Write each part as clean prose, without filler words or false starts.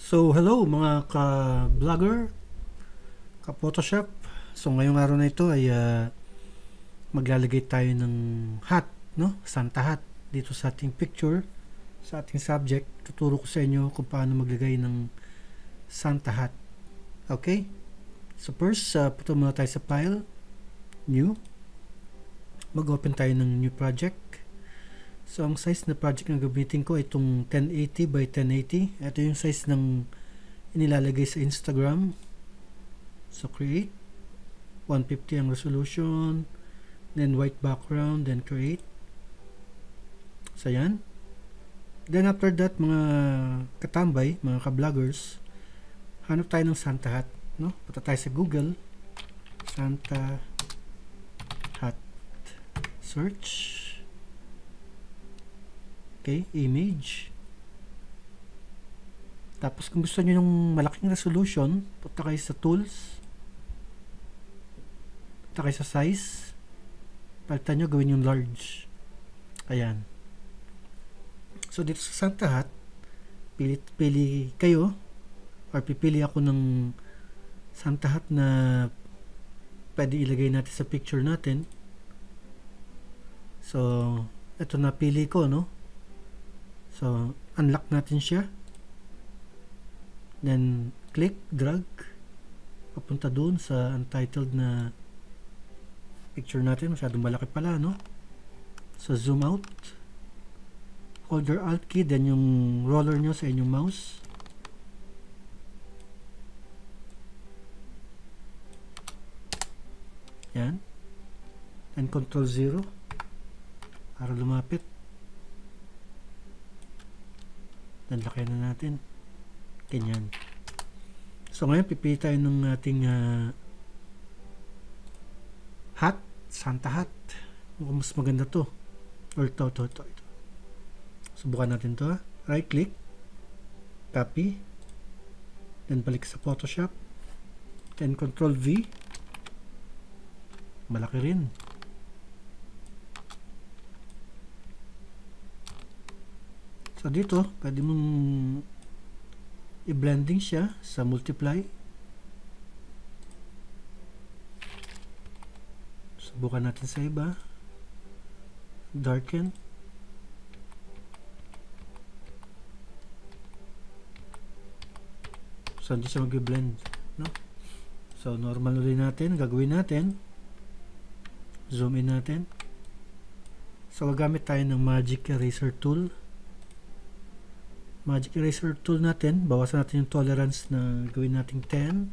So, hello mga ka-vlogger, ka-Photoshop. So, ngayong araw na ito ay maglalagay tayo ng hat, no? Santa hat dito sa ating picture, sa ating subject. Tuturo ko sa inyo kung paano maglagay ng Santa hat. Okay? So, first, punta muna tayo sa file, new. Mag-open tayo ng new project. So, ang size na project na gamitin ko ay itong 1080 by 1080. Ito yung size ng inilalagay sa Instagram. So, create. 150 ang resolution. Then, white background. Then, create. So, yan. Then, after that, mga katambay, mga ka-vloggers, hanap tayo ng Santa hat. No? Punta tayo sa Google. Santa hat. Search. Okay, image. Tapos kung gusto niyo ng malaking resolution, punta kayo sa tools. Punta kayo sa size. Palitan nyo, gawin yung large. Ayan. So dito sa Santa hat, pili kayo or pipili ako ng Santa hat na pwede ilagay natin sa picture natin. So ito na pili ko, no? So, unlock natin siya. Then, click, drag. Papunta dun sa untitled na picture natin. Masyadong malaki pala, no? So, zoom out. Hold your Alt key, then yung roller nyo sa inyong mouse. Yan. And Control 0 para lumapit. Then, laki na natin. Ganyan. So, ngayon, pipili tayo ng ating hat. Santa hat. Mukhang mas maganda to. Or ito. Subukan natin to. Right click. Copy. Then, balik sa Photoshop. Then, Control V. Malaki rin. So, dito, pwede mong i-blending siya sa multiply. Subukan natin sa iba. Darken. So, hindi siya mag-blend. No? So, normal ulit natin. Gagawin natin. Zoom in natin. So, gagamit tayo ng Magic Eraser Tool. Magic Eraser tool natin, bawasan natin yung tolerance na gawin natin 10.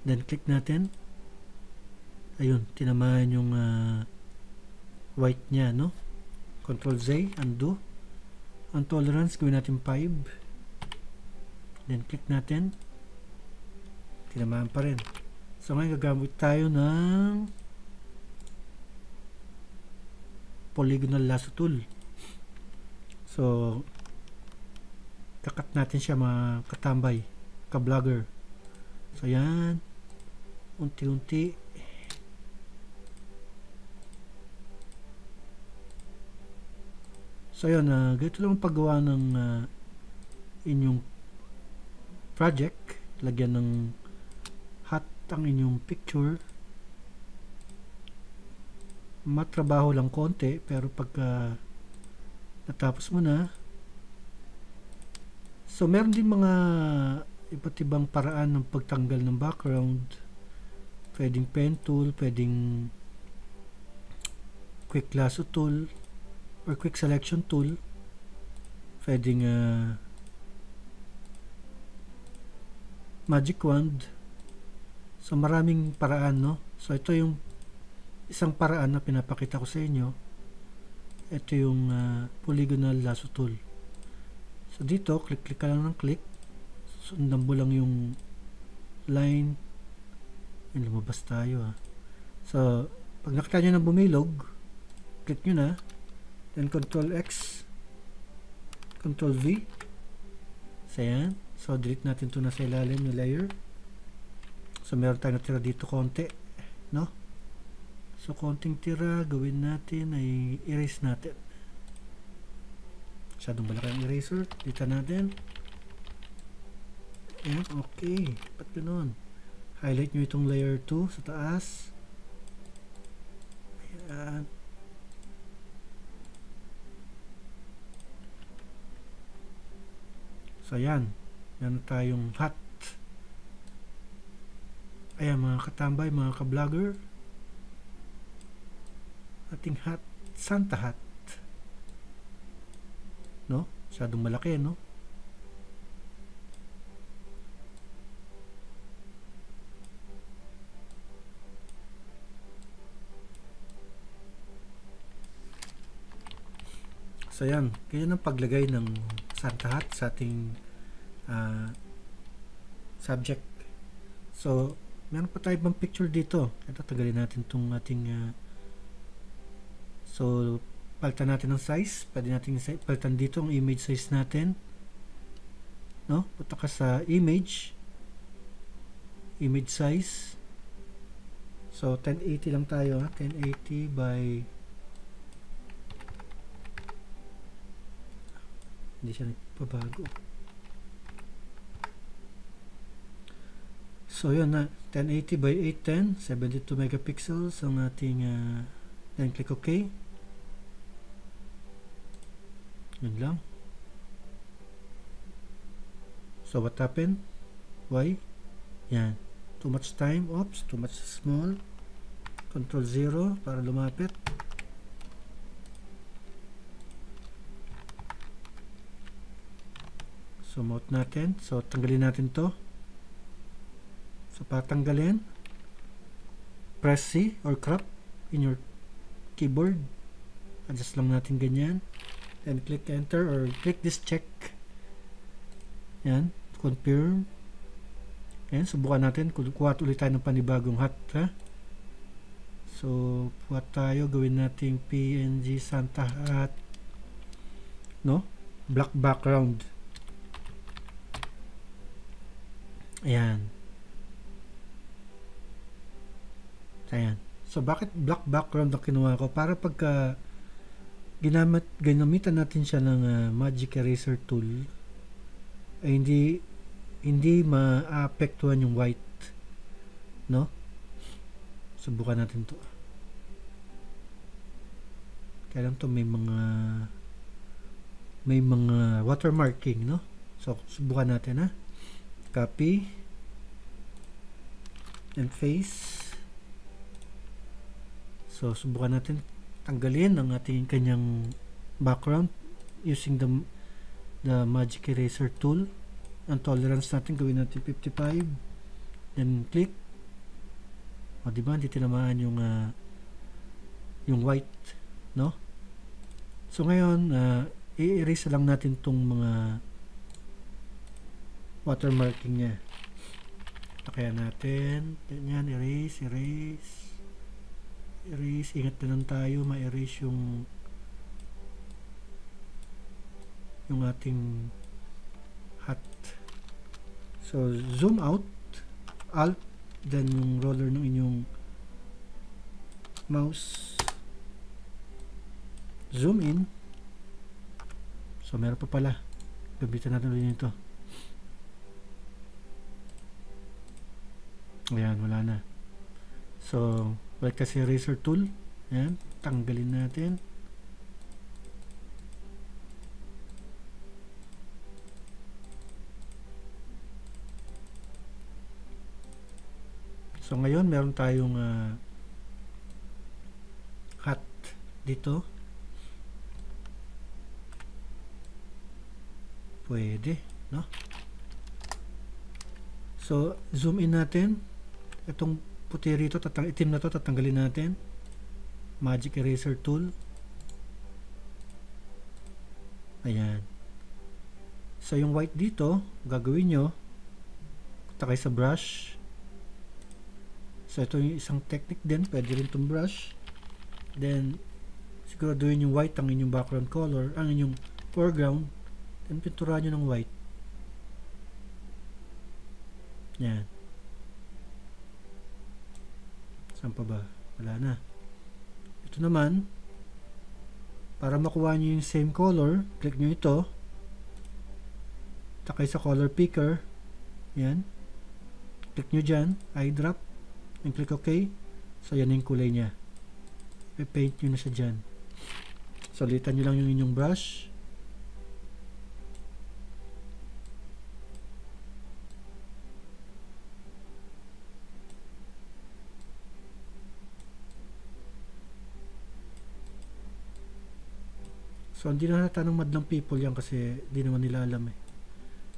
Then click natin. Ayun, tinamaan yung white niya, no? Control Z, undo. Ang tolerance gawin natin 5. Then click natin. Tinamaan pa rin. So ngayon gagamit tayo ng polygonal lasso tool. So kakat natin siya mga katambay, ka-vlogger. So yan, unti-unti. So yan, ganito lang ang paggawa ng inyong project. Lagyan ng hat ang inyong picture. Matrabaho lang konti, pero pagka natapos mo na, so, meron din mga iba't ibang paraan ng pagtanggal ng background. Pwedeng pen tool, pwedeng quick lasso tool, or quick selection tool. Pwedeng magic wand. So, maraming paraan, no? So, ito yung isang paraan na pinapakita ko sa inyo. Ito yung polygonal lasso tool. So, dito, click ka lang ng click. Sundan mo lang yung line. Yan, lumabas tayo, So, pag nakita nyo na bumilog, click nyo na. Then, Control X. Control V. So, yan. So, delete natin ito na sa ilalim ng layer. So, meron tayo natira dito konti. No? So, konting tira, gawin natin ay erase natin. Masyadong malaki ang eraser. Dito natin. Ayan, okay. Ba't ganun? Highlight nyo itong layer 2 sa taas. Ayan. So, ayan. Yan tayong hat. Ayan, mga katambay, mga ka-vlogger. Ating hat. Santa hat. No? Masyadong malaki, no? So, yan. Kaya ang paglagay ng Santa hat sa ating subject. So, meron pa tayo bang picture dito? Ito, tagalin natin itong ating so, palitan natin ng size. Pwede natin palitan dito ang image size natin. No? Punta ka sa image size. So, 1080 lang tayo. 1080 by hindi siya nagpabago. So, yun na. 1080 by 810. 72 megapixels ang ating then click OK. Yun lang. So, what happened? Why? Yan. Too much time. Oops. Too much small. Control 0 para lumapit. So, mount natin. So, tanggalin natin to. So, patanggalin. Press C or crop in your keyboard. Adjust lang natin ganyan. Then, click enter or click this check. Yan. Confirm. Yan. Subukan natin. Kuha ulit tayo ng panibagong hat. Ha? So, kuha tayo. Gawin natin PNG Santa hat. No? Black background. Ayan. Ayan. So, bakit black background ang kinuha ko? Para pagka ginamitan natin siya ng Magic Eraser tool, ay hindi maapektuhan yung white. No? Subukan natin to. Kaya lang to may mga watermarking, no? So, subukan natin, ha? Copy and paste. So, subukan natin tanggalin ang ating kanyang background using the Magic Eraser tool. Ang tolerance natin gawin natin 55. Then click. O, diba? Hindi tinamaan yung white, no? So, ngayon, i-erase lang natin tong mga watermarking niya. Kaya natin, ganyan, erase. Ingat na lang tayo, ma-erase yung ating hat. So, zoom out, alt, then yung roller ng inyong mouse. Zoom in. So, meron pa pala. Gamitan natin ulit ito. Ayan, wala na. So, balik kasi eraser tool. Ayan, tanggalin natin. So, ngayon, meron tayong hat dito. Pwede, no? So, zoom in natin. Itong puti rito, itim na to, tatanggalin natin. Magic Eraser tool. Ayan. So, yung white dito, gagawin nyo, punta kayo sa brush. So, ito yung isang technique din. Pwede rin itong brush. Then, siguraduhin yung white ang inyong background color, ang inyong foreground. Then, pinturan nyo ng white. Yan. Saan pa ba? Wala na. Ito naman, para makuha nyo yung same color, click nyo ito. Takay sa color picker. Yan. Click nyo dyan, eyedrop, and click OK. So, yan yung kulay niya. I-paint nyo na siya dyan. So, litan nyo lang yung inyong brush. So, hindi na natanong madlang people yan kasi di naman nila alam eh.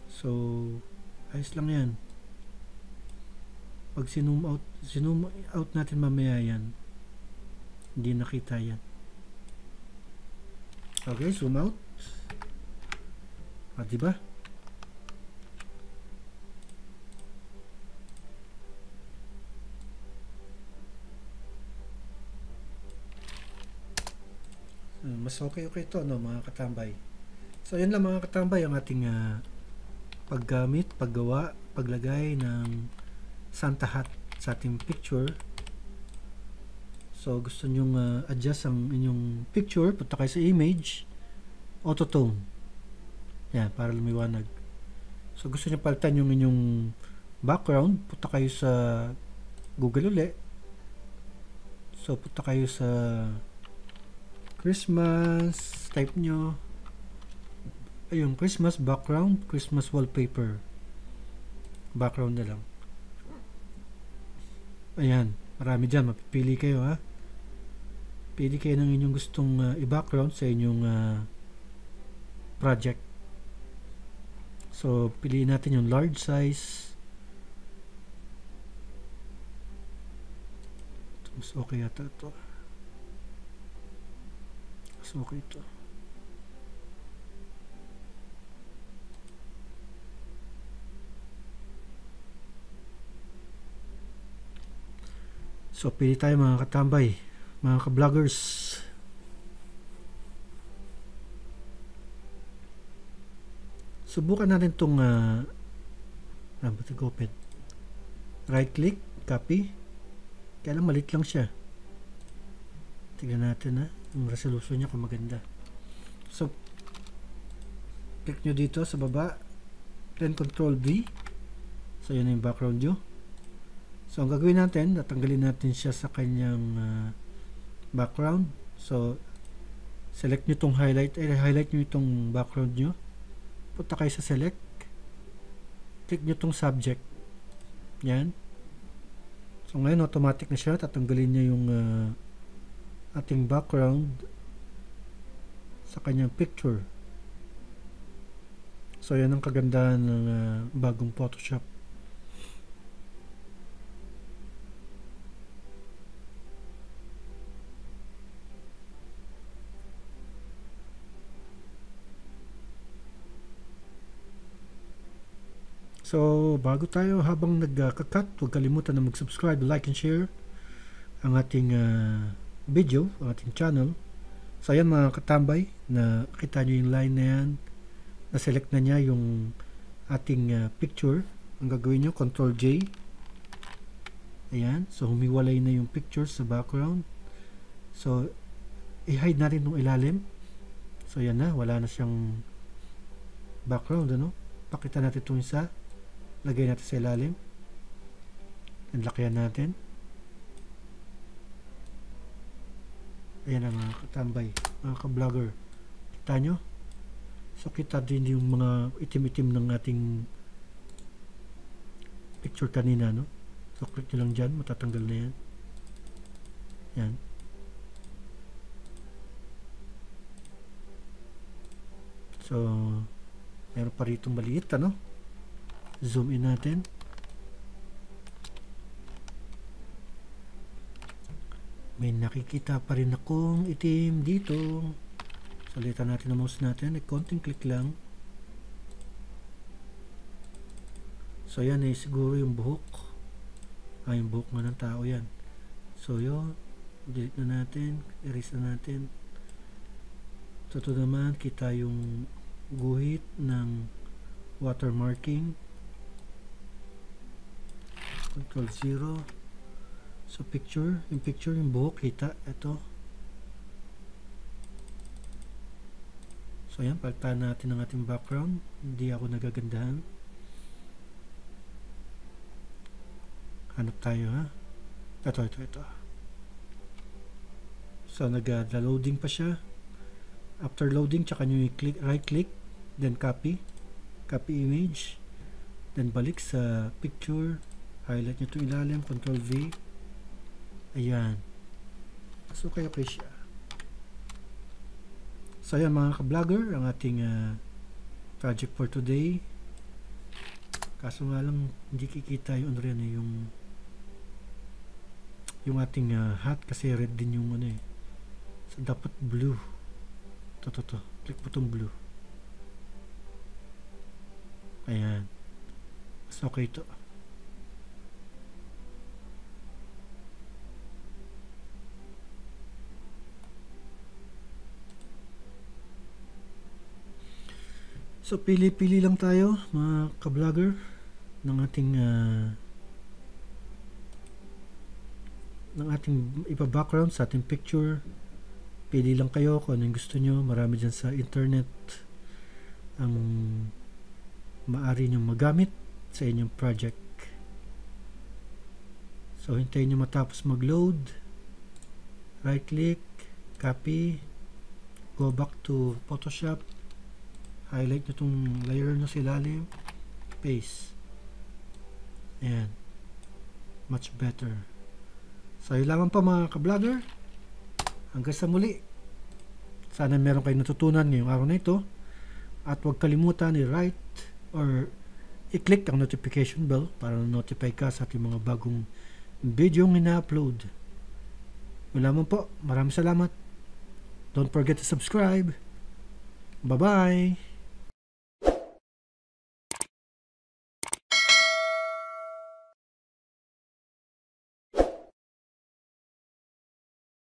So, ayos lang yan. Pag zoom out natin mamaya yan, hindi nakita yan. Okay, zoom out. Diba? Mas okay ito, no, mga katambay. So, yan lang mga katambay ang ating paggamit, paggawa, paglagay ng Santa hat sa ating picture. So, gusto nyong adjust ang inyong picture, punta kayo sa image, auto-tone. Yan, para lumiwanag. So, gusto nyo palitan yung inyong background, punta kayo sa Google uli. So, punta kayo sa Christmas, type nyo ayun, Christmas background, Christmas wallpaper, background na lang. Ayan, marami dyan, mapipili kayo ha. Pili kayo ng inyong gustong i-background sa inyong project. So, piliin natin yung large size. Mas okay yata ito. Okay ito. So, pili tayo mga katambay, mga ka-vloggers. Subukan natin itong open. Right click, copy. Kaya lang malit lang siya. Tignan natin ha. Yung resolution niya kung maganda. So, click nyo dito sa baba, then Control V. So, yan yung background nyo. So, ang gagawin natin, natanggalin natin siya sa kanyang background. So, select nyo itong highlight nyo itong background nyo. Punta kayo sa select. Click nyo itong subject. Yan. So, ngayon, automatic na siya. Tatanggalin niya yung ating background sa kanyang picture. So, yan ang kagandahan ng bagong Photoshop. So, bago tayo habang nagka-cut, huwag kalimutan na mag-subscribe, like, and share ang ating video, ang ating channel. So, ayan mga katambay, na kita nyo yung line na yan, na-select na niya yung ating picture. Ang gagawin nyo, Ctrl J. Ayan, so humiwalay na yung picture sa background. So, i-hide natin itong ilalim. So, yan na, wala na siyang background, ano? Pakita natin itong isa. Lagay natin sa ilalim. Lakihan natin. Ayan na mga katambay, mga ka-vlogger. Kita nyo? So, kita din yung mga itim-itim ng ating picture kanina, no? So, click nyo lang dyan, matatanggal na yan. Yan. So, meron pa rito maliit, ano? Zoom in natin. May nakikita pa rin akong itim dito. Salitan natin ang mouse natin. Konting click lang. So, yan eh, siguro yung buhok. Yung buhok nga ng tao yan. So, yun. Delete na natin. Erase na natin. So, ito naman, kita yung guhit ng watermarking. Control 0. So, picture. Yung picture, yung buhok, kita. Ito. So, yan. Palitan natin ang ating background. Hindi ako nagagandahan. Hanap tayo, ha? Ito. So, nag-loading pa siya. After loading, tsaka nyo i-click, right-click, then copy image, then balik sa picture, highlight nyo itong ilalim, Ctrl V. Ayan. So, okay siya. So, ayan mga ka-vlogger, ang ating project for today. Kaso nga lang, hindi kikita yung ano rin, yung ating hat, kasi red din yung ano eh. So, dapat blue. Ito. Click mo itong blue. Ayan. Mas okay ito. So, pili-pili lang tayo, mga ka-vlogger, ng ating ipa-background sa ating picture. Pili lang kayo kung anong gusto nyo. Marami dyan sa internet ang maaari nyo magamit sa inyong project. So, hintayin nyo matapos mag-load. Right click, copy, go back to Photoshop, highlight nyo itong layer nyo sa ilalim, paste. Ayan. Much better. So, yun lamang pa mga ka-vlogger. Hanggang sa muli. Sana meron kayong natutunan ngayong araw na ito. At huwag kalimutan i-write or i-click ang notification bell para notify ka sa ating mga bagong video na ina-upload. Yun lamang po. Maraming salamat. Don't forget to subscribe. Bye-bye.